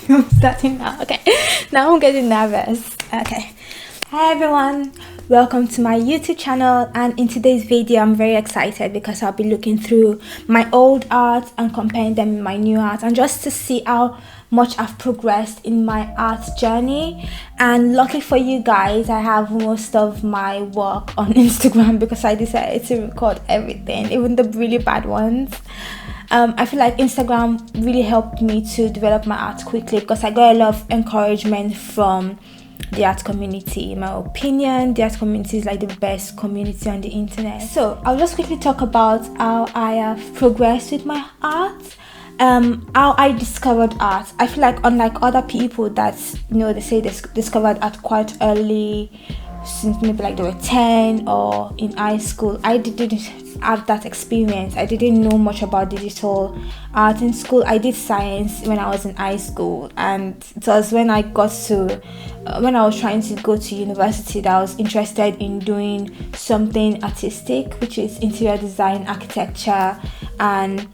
I'm starting now. Okay, now I'm getting nervous. Okay, hi everyone, welcome to my YouTube channel, and in today's video I'm very excited because I'll be looking through my old art and comparing them with my new art, and just to see how much I've progressed in my art journey. And lucky for you guys, I have most of my work on Instagram because I decided to record everything, even the really bad ones. I feel like Instagram really helped me to develop my art quickly because I got a lot of encouragement from the art community. In my opinion, the art community is like the best community on the internet. So I'll just quickly talk about how I have progressed with my art. How I discovered art. I feel like unlike other people that, they say they discovered art quite early, since maybe like they were 10 or in high school, I didn't have that experience. I didn't know much about digital art in school. I did science when I was in high school, and it was when I was trying to go to university that I was interested in doing something artistic, which is interior design, architecture, and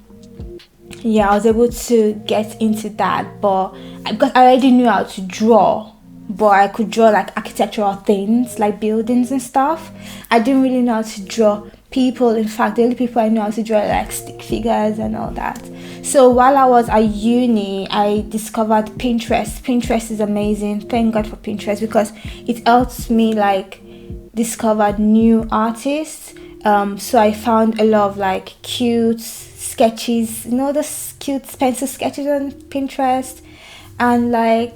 I was able to get into that. But because I already knew how to draw, but I could draw like architectural things like buildings and stuff. I didn't really know how to draw people. In fact, the only people I know how to draw are like stick figures and all that. So while I was at uni, I discovered Pinterest. Pinterest is amazing. Thank God for Pinterest because it helps me like discover new artists. So I found a lot of like cute sketches, those cute pencil sketches on Pinterest, and I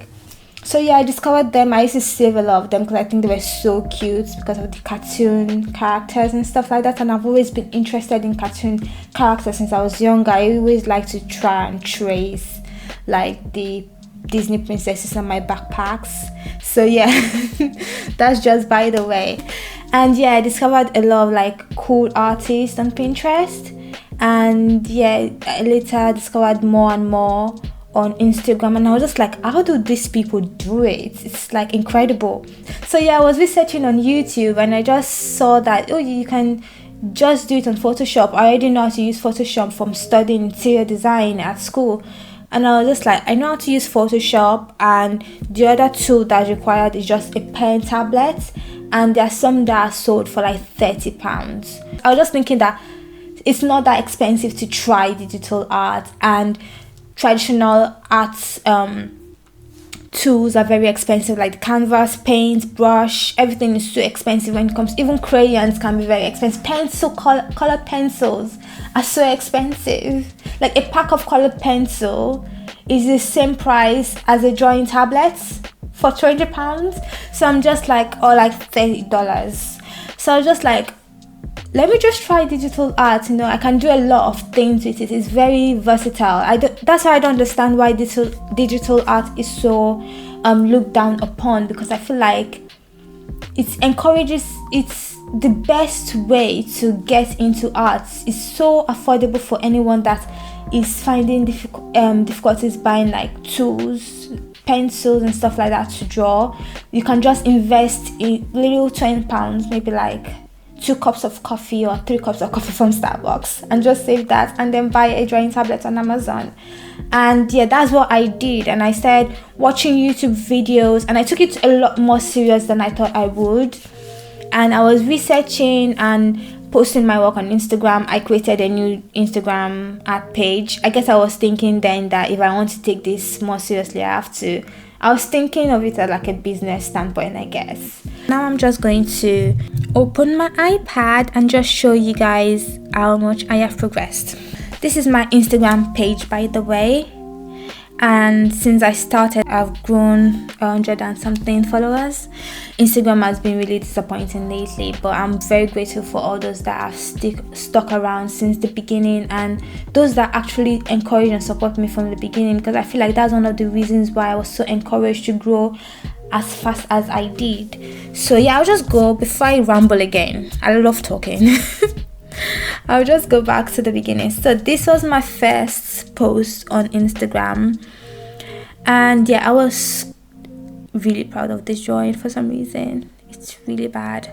discovered them. I used to save a lot of them because I think they were so cute because of the cartoon characters and stuff like that, and I've always been interested in cartoon characters since I was younger. I always like to try and trace like the Disney princesses on my backpacks. So that's just by the way. And I discovered a lot of like cool artists on Pinterest, and I later discovered more and more on Instagram, and I was just like, how do these people do it? It's like incredible. So I was researching on YouTube, and I just saw that you can just do it on Photoshop. I already know how to use Photoshop from studying interior design at school, and I was just like, I know how to use Photoshop, and the other tool that's required is just a pen tablet, and there are some that are sold for like £30. I was just thinking that it's not that expensive to try digital art, and traditional art tools are very expensive, like canvas, paint, brush. Everything is so expensive when it comes. Even crayons can be very expensive. Colored pencils are so expensive. Like a pack of colored pencil is the same price as a drawing tablet for £200. So I'm just like, like $30. So I was just like, let me just try digital art. I can do a lot of things with it. It's very versatile. That's why I don't understand why digital art is so looked down upon, because I feel like it's the best way to get into art. It's so affordable for anyone that is finding difficulties buying like tools, pencils and stuff like that to draw. You can just invest in little £20, maybe like 2 cups of coffee or 3 cups of coffee from Starbucks, and just save that and then buy a drawing tablet on Amazon. And that's what I did, and I started watching YouTube videos, and I took it a lot more serious than I thought I would. And I was researching and posting my work on Instagram. I created a new Instagram art page. I guess I was thinking then that if I want to take this more seriously, I have to. I was thinking of it as like a business standpoint, I guess. Now I'm just going to open my iPad and just show you guys how much I have progressed. This is my Instagram page, by the way. And since I started, I've grown 100 and something followers. Instagram has been really disappointing lately, but I'm very grateful for all those that have stuck around since the beginning, and those that actually encourage and support me from the beginning, because I feel like that's one of the reasons why I was so encouraged to grow as fast as I did. So I'll just go before I ramble again. I love talking. I'll just go back to the beginning. So this was my first post on Instagram, and I was really proud of this drawing for some reason. It's really bad,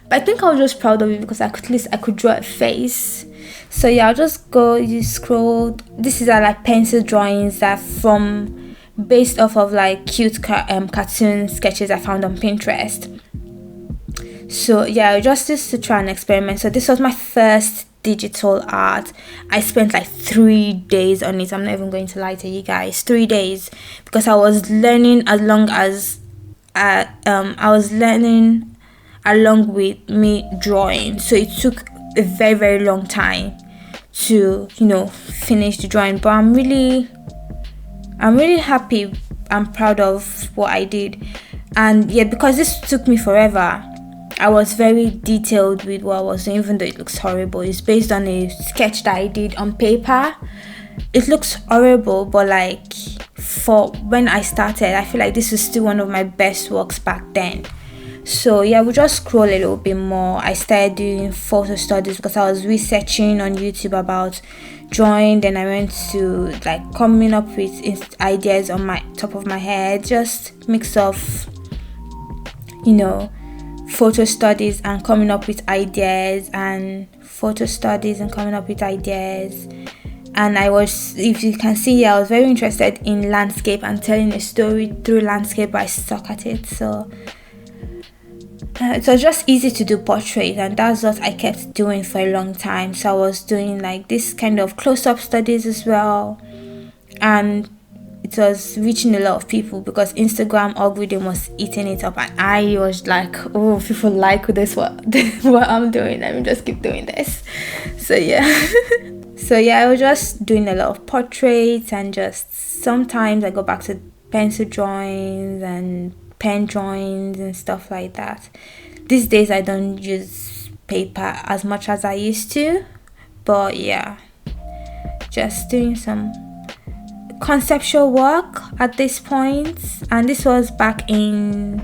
but I think I was just proud of it because at least I could draw a face. So I'll just go, you scroll. This is like pencil drawings that from based off of like cute cartoon sketches I found on Pinterest. So yeah, just to try and experiment. So this was my first digital art. I spent like 3 days on it. I'm not even going to lie to you guys, 3 days, because I was learning along with me drawing. So it took a very, very long time to finish the drawing, but I'm really happy. I'm proud of what I did. And yeah, because this took me forever, I was very detailed with what I was doing, even though it looks horrible. It's based on a sketch that I did on paper. It looks horrible, but like for when I started, I feel like this is still one of my best works back then. So yeah, we just scroll a little bit more. I started doing photo studies because I was researching on YouTube about drawing. Then I went to like coming up with ideas on my top of my head, just mix of photo studies and coming up with ideas, and photo studies and coming up with ideas. And I was, if you can see here, I was very interested in landscape and telling a story through landscape, but I suck at it. So it was just easy to do portrait, and that's what I kept doing for a long time. So I was doing like this kind of close-up studies as well, and it was reaching a lot of people because Instagram algorithm was eating it up, and I was like, oh, people like this, what I'm doing, let me just keep doing this. So yeah. So yeah, I was just doing a lot of portraits, and just sometimes I go back to pencil drawings and pen drawings and stuff like that. These days I don't use paper as much as I used to, but yeah, just doing some conceptual work at this point. And this was back in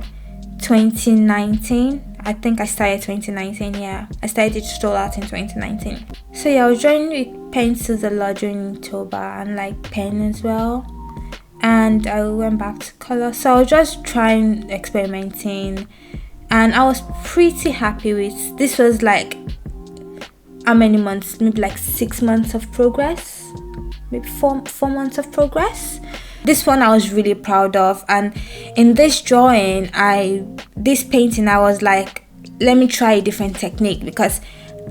2019. I think I started 2019. Yeah, I started digital art in 2019. So yeah, I was drawing with pencils a lot during October, and like pen as well, and I went back to color. So I was just trying, experimenting, and I was pretty happy with this. Was like how many months? Maybe like 6 months of progress, maybe four months of progress. This one I was really proud of. And in this drawing, this painting, I was like, let me try a different technique, because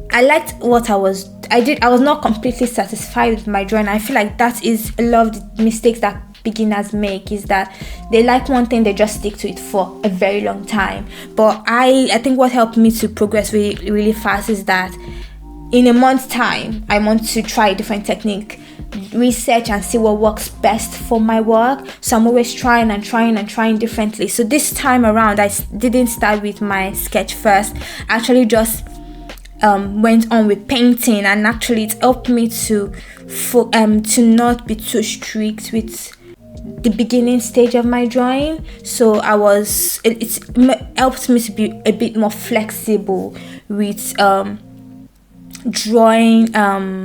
I liked what I was not completely satisfied with my drawing. I feel like that is a lot of the mistakes that beginners make, is that they like one thing, they just stick to it for a very long time. But I think what helped me to progress really, really fast is that in a month's time, I want to try a different technique, research and see what works best for my work. So I'm always trying differently. So this time around, I didn't start with my sketch first. I actually just went on with painting, and actually it helped me to not be too strict with the beginning stage of my drawing. So it helped me to be a bit more flexible with drawing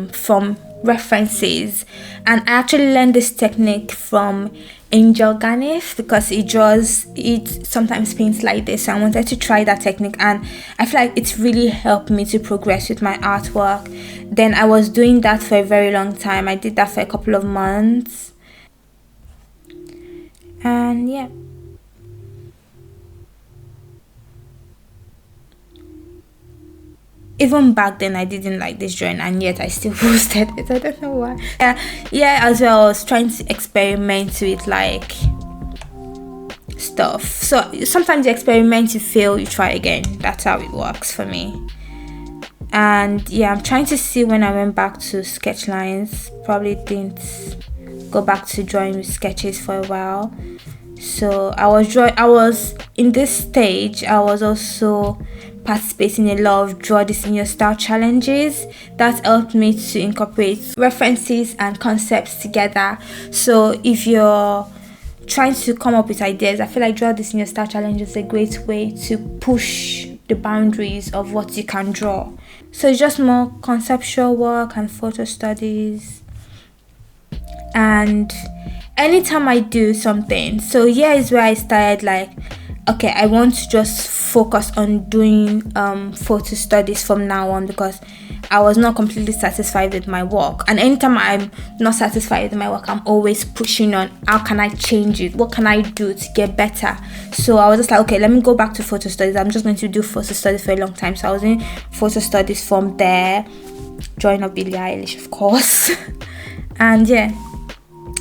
from references. And I actually learned this technique from Angel Ganef, because it sometimes paints like this. So I wanted to try that technique, and I feel like it's really helped me to progress with my artwork. Then I was doing that for a very long time. I did that for a couple of months, and yeah. Even back then I didn't like this drawing, and yet I still posted it. I don't know why. Yeah, as well, I was trying to experiment with like stuff. So sometimes you experiment, you fail, you try again. That's how it works for me. And yeah, I'm trying to see when I went back to sketch lines. Probably didn't go back to drawing with sketches for a while. So I was in this stage. I was also participating in a lot of draw this in your style challenges. That helped me to incorporate references and concepts together. So if you're trying to come up with ideas, I feel like draw this in your style challenge is a great way to push the boundaries of what you can draw. So it's just more conceptual work and photo studies. And anytime I do something, so here is where I started like okay, I want to just focus on doing photo studies from now on, because I was not completely satisfied with my work. And anytime I'm not satisfied with my work, I'm always pushing on how can I change it, what can I do to get better. So I was just like, okay, let me go back to photo studies. I'm just going to do photo studies for a long time. So I was doing photo studies from there, drawing of Billie Eilish, of course. And yeah,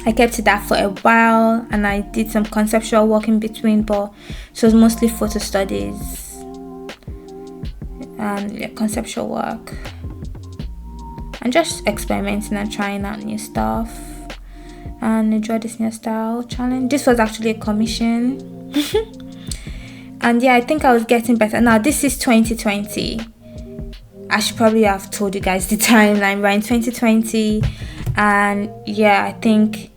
I kept to that for a while, and I did some conceptual work in between, but it was mostly photo studies and yeah, conceptual work, and just experimenting and trying out new stuff, and enjoy this new style challenge. This was actually a commission. And yeah, I think I was getting better. Now this is 2020. I should probably have told you guys the timeline. We're in 2020, and yeah, I think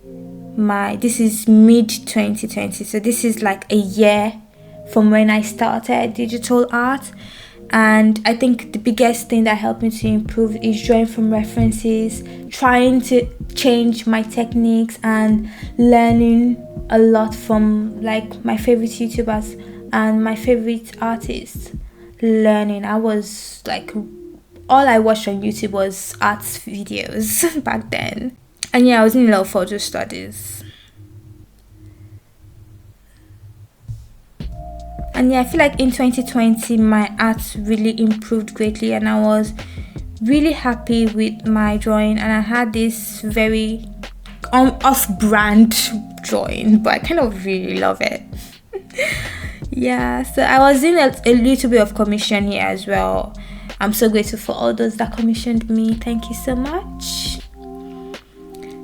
this is mid 2020, so this is like a year from when I started digital art. And I think the biggest thing that helped me to improve is drawing from references, trying to change my techniques, and learning a lot from like my favorite YouTubers and my favorite artists. I was like, all I watched on YouTube was arts videos back then. And yeah, I was in a lot of photo studies. And yeah, I feel like in 2020 my art really improved greatly, and I was really happy with my drawing. And I had this very off-brand drawing, but I kind of really love it. Yeah, so I was doing a little bit of commission here as well. I'm so grateful for all those that commissioned me. Thank you so much.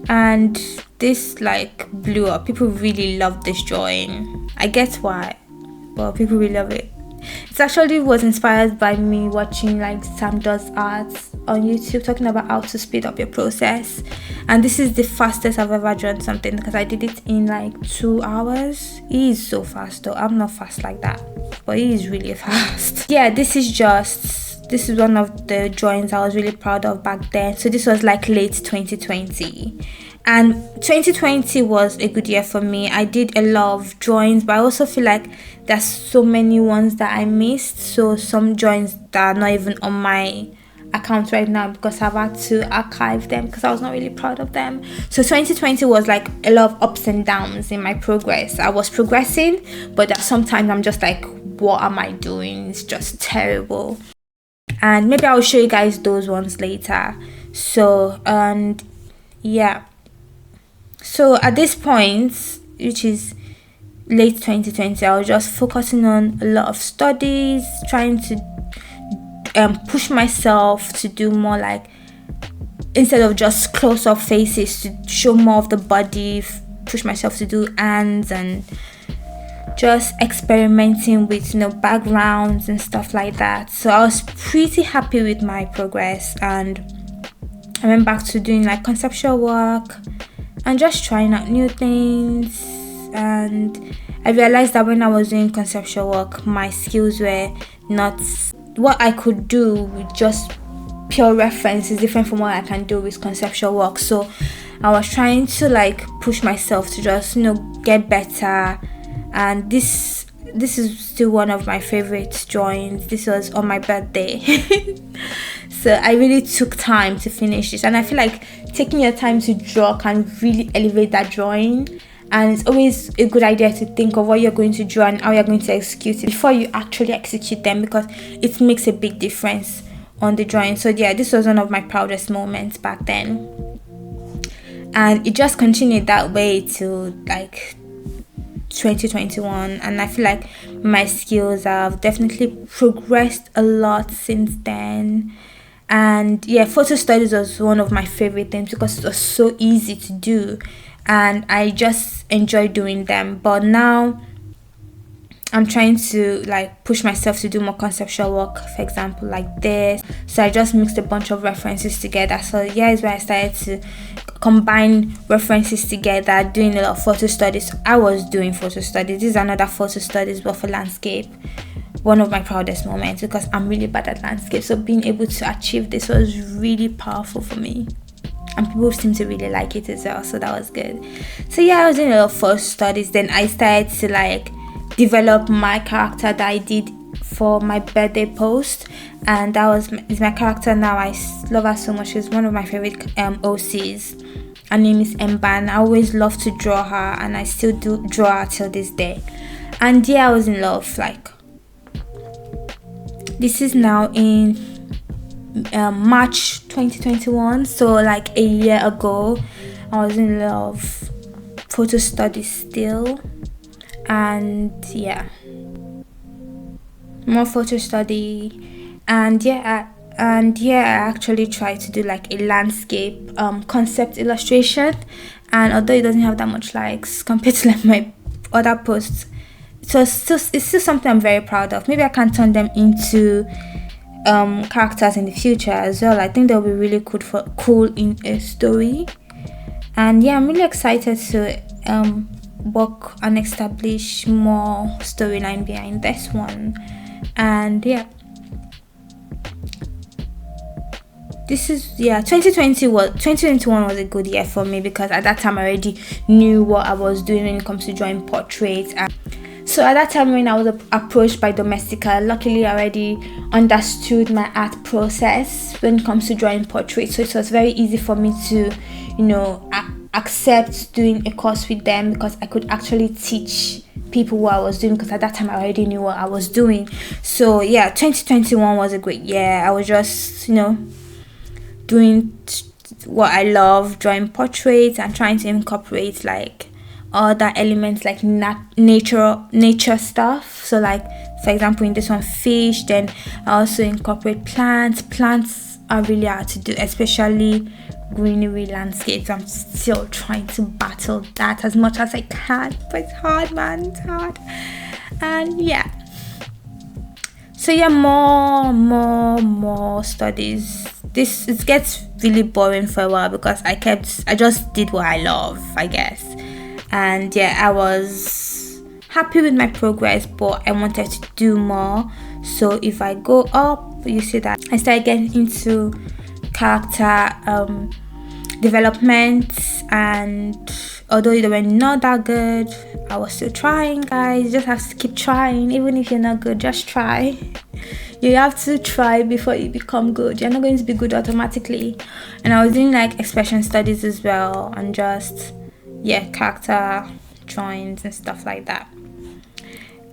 And this like blew up. People really love this drawing. I get why, but people really love it. It actually was inspired by me watching like Sam Does Art on YouTube, talking about how to speed up your process. And this is the fastest I've ever drawn something, because I did it in like 2 hours. He is so fast though. I'm not fast like that, but he is really fast. Yeah, this is one of the drawings I was really proud of back then. So this was like late 2020. And 2020 was a good year for me. I did a lot of drawings, but I also feel like there's so many ones that I missed. So some drawings that are not even on my account right now, because I've had to archive them because I was not really proud of them. So 2020 was like a lot of ups and downs in my progress. I was progressing, but sometimes I'm just like, what am I doing? It's just terrible. And maybe I'll show you guys those ones later. So, and yeah. So at this point, which is late 2020, I was just focusing on a lot of studies, trying to push myself to do more, like, instead of just close-up faces, to show more of the body, push myself to do hands, and just experimenting with, you know, backgrounds and stuff like that. So I was pretty happy with my progress, and I went back to doing like conceptual work and just trying out new things. And I realized that when I was doing conceptual work, my skills were not what I could do with just pure reference is different from what I can do with conceptual work. So I was trying to like push myself to just, you know, get better. And this is still one of my favorite drawings. This was on my birthday. So I really took time to finish this, and I feel like taking your time to draw can really elevate that drawing. And it's always a good idea to think of what you're going to draw and how you're going to execute it before you actually execute them, because it makes a big difference on the drawing. So yeah, this was one of my proudest moments back then, and it just continued that way till like 2021. And I feel like my skills have definitely progressed a lot since then. And yeah, photo studies was one of my favorite things because it was so easy to do, and I just enjoy doing them. But now I'm trying to like push myself to do more conceptual work, for example like this. So I just mixed a bunch of references together. So yeah, is where I started to combine references together, doing a lot of photo studies. I was doing photo studies. This is another photo studies, but for landscape. One of my proudest moments, because I'm really bad at landscape. So being able to achieve this was really powerful for me, and people seem to really like it as well. So that was good. So yeah, I was doing a lot of photo studies. Then I started to like develop my character that I did for my birthday post, and that is my character now. I love her so much. She's one of my favorite OCs. Her name is Mban. I always love to draw her, and I still do draw her till this day. And yeah, I was in love. Like, this is now in March 2021, so like a year ago. I was in love. Photo study still, and yeah, more photo study. And yeah, I actually tried to do like a landscape concept illustration, and although it doesn't have that much likes compared to like my other posts, it's still something I'm very proud of. Maybe I can turn them into characters in the future as well. I think they'll be really cool in a story. And yeah, I'm really excited to work and establish more storyline behind this one. And yeah, 2021 was a good year for me, because at that time I already knew what I was doing when it comes to drawing portraits. And so at that time, when I was approached by Domestika, luckily I already understood my art process when it comes to drawing portraits, so it was very easy for me to, accept doing a course with them, because I could actually teach people what I was doing, because at that time I already knew what I was doing. So yeah, 2021 was a great year. I was just doing what I love, drawing portraits, and trying to incorporate like other elements like nature stuff. So like, for example, in this one, fish. Then I also incorporate plants are really hard to do, especially greenery landscapes. I'm still trying to battle that as much as I can, but it's hard, man. It's hard. And yeah, so yeah, more studies. It gets really boring for a while, because I just did what I love, I guess. And yeah, I was happy with my progress, but I wanted to do more. So if I go up, you see that I started getting into character development, and although they were not that good, I was still trying, guys. You just have to keep trying. Even if you're not good, just try. You have to try before you become good. You're not going to be good automatically. And I was doing like expression studies as well, and just character drawings and stuff like that.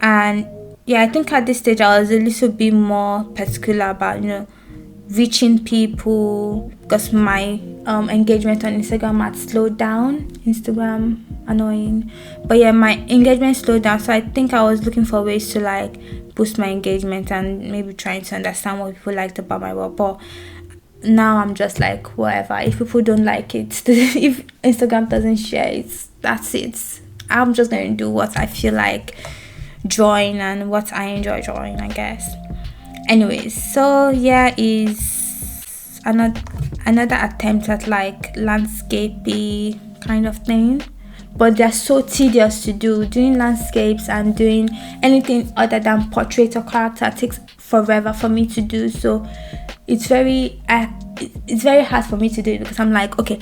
And yeah, I think at this stage I was a little bit more particular about reaching people, because my engagement on Instagram had slowed down. Instagram, annoying. But yeah, my engagement slowed down, so I think I was looking for ways to like boost my engagement, and maybe trying to understand what people liked about my work. But now I'm just like, whatever. If people don't like it, if Instagram doesn't share it, that's it. I'm just going to do what I feel like drawing and what I enjoy drawing, I guess. Anyways, so yeah, is another attempt at like landscapey kind of thing, but they're so tedious to do. Doing landscapes and doing anything other than portrait or character takes forever for me to do. So it's very hard for me to do it, because I'm like, okay,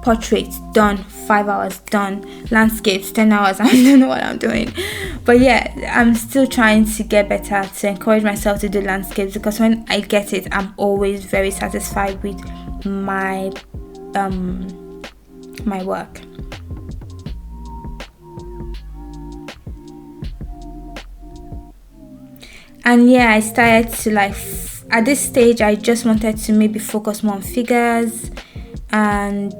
portraits done, 5 hours done, landscapes 10 hours. I don't know what I'm doing. But yeah, I'm still trying to get better, to encourage myself to do landscapes, because when I get it, I'm always very satisfied with my my work. And yeah, I started to like, at this stage I just wanted to maybe focus more on figures, and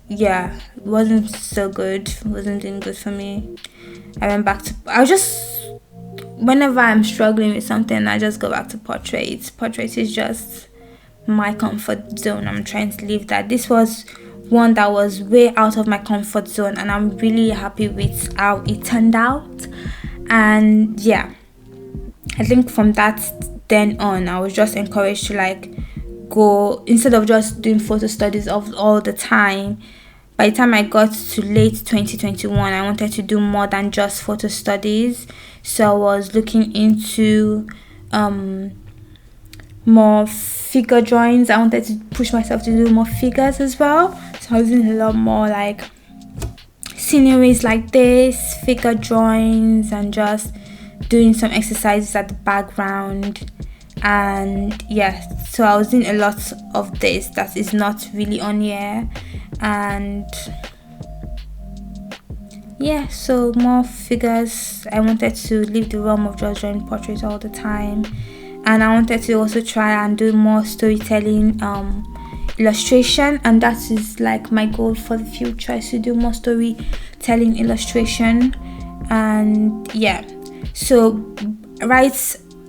yeah, it wasn't so good. It wasn't doing good for me. I went back to, whenever I'm struggling with something, I just go back to portraits. Portraits is just my comfort zone. I'm trying to leave that. This was one that was way out of my comfort zone, and I'm really happy with how it turned out. And yeah, I think from that then on, I was just encouraged to like go, instead of just doing photo studies of all the time. By the time I got to late 2021, I wanted to do more than just photo studies. So I was looking into more figure drawings. I wanted to push myself to do more figures as well. So I was doing a lot more like sceneries like this, figure drawings, and just doing some exercises at the background. And yeah, so I was doing a lot of this that is not really on here. And yeah, so more figures. I wanted to leave the realm of just drawing portraits all the time, and I wanted to also try and do more storytelling, illustration, and that is like my goal for the future, is to do more storytelling illustration. And yeah, so right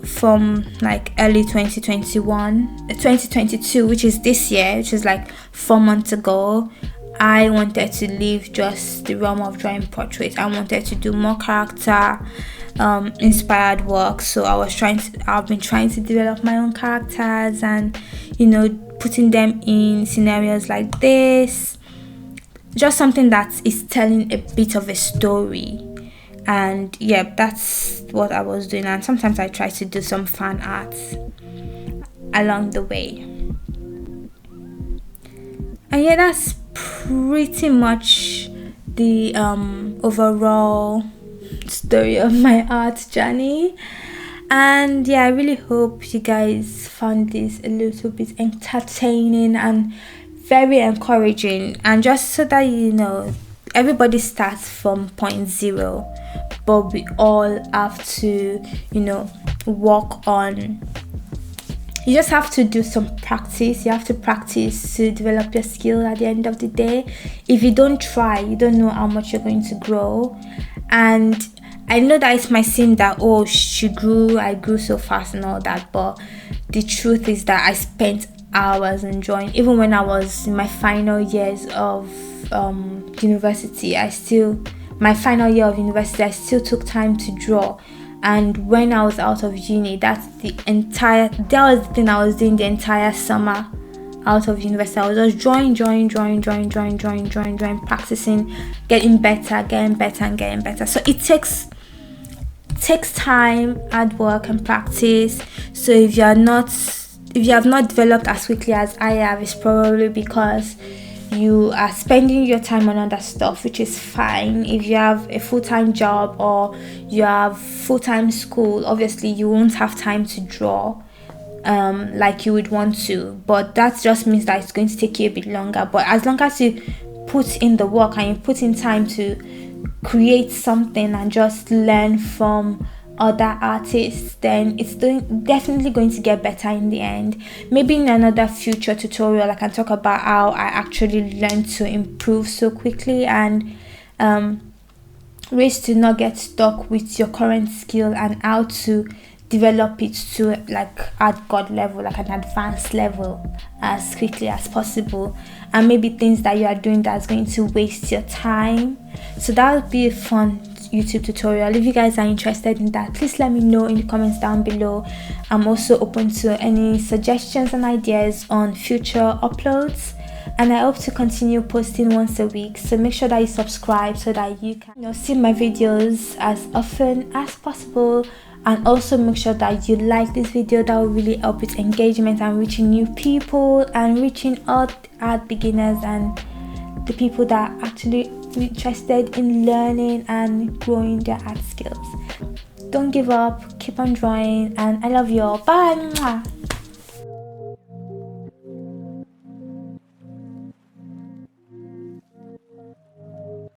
from like early 2022, which is this year, which is like 4 months ago, I wanted to leave just the realm of drawing portraits. I wanted to do more character inspired work. So I've been trying to develop my own characters, and putting them in scenarios like this, just something that is telling a bit of a story. And yeah, that's what I was doing. And sometimes I try to do some fan art along the way. And yeah, that's pretty much the overall story of my art journey. And yeah, I really hope you guys found this a little bit entertaining and very encouraging. And just so that everybody starts from point zero, but we all have to work on. You just have to do some practice. You have to practice to develop your skill at the end of the day. If you don't try, you don't know how much you're going to grow. And I know that it might seem that, oh, I grew so fast and all that, but the truth is that I spent hours on drawing. Even when I was in my final years of university, I still took time to draw. And when I was out of uni, that was the thing I was doing the entire summer out of university. I was just drawing, practicing, getting better. So it takes time, hard work, and practice. So if you have not developed as quickly as I have, it's probably because you are spending your time on other stuff, which is fine. If you have a full-time job or you have full-time school, obviously you won't have time to draw like you would want to, but that just means that it's going to take you a bit longer. But as long as you put in the work and you put in time to create something and just learn from other artists, then it's definitely going to get better in the end. Maybe in another future tutorial I can talk about how I actually learned to improve so quickly, and ways to not get stuck with your current skill, and how to develop it to like at God level, like an advanced level, as quickly as possible. And maybe things that you are doing that's going to waste your time. So that would be a fun YouTube tutorial. If you guys are interested in that, please let me know in the comments down below. I'm also open to any suggestions and ideas on future uploads, and I hope to continue posting once a week. So make sure that you subscribe so that you can see my videos as often as possible. And also make sure that you like this video. That will really help with engagement and reaching new people, and reaching art beginners and the people that are actually interested in learning and growing their art skills. Don't give up, keep on drawing, and I love you all. Bye.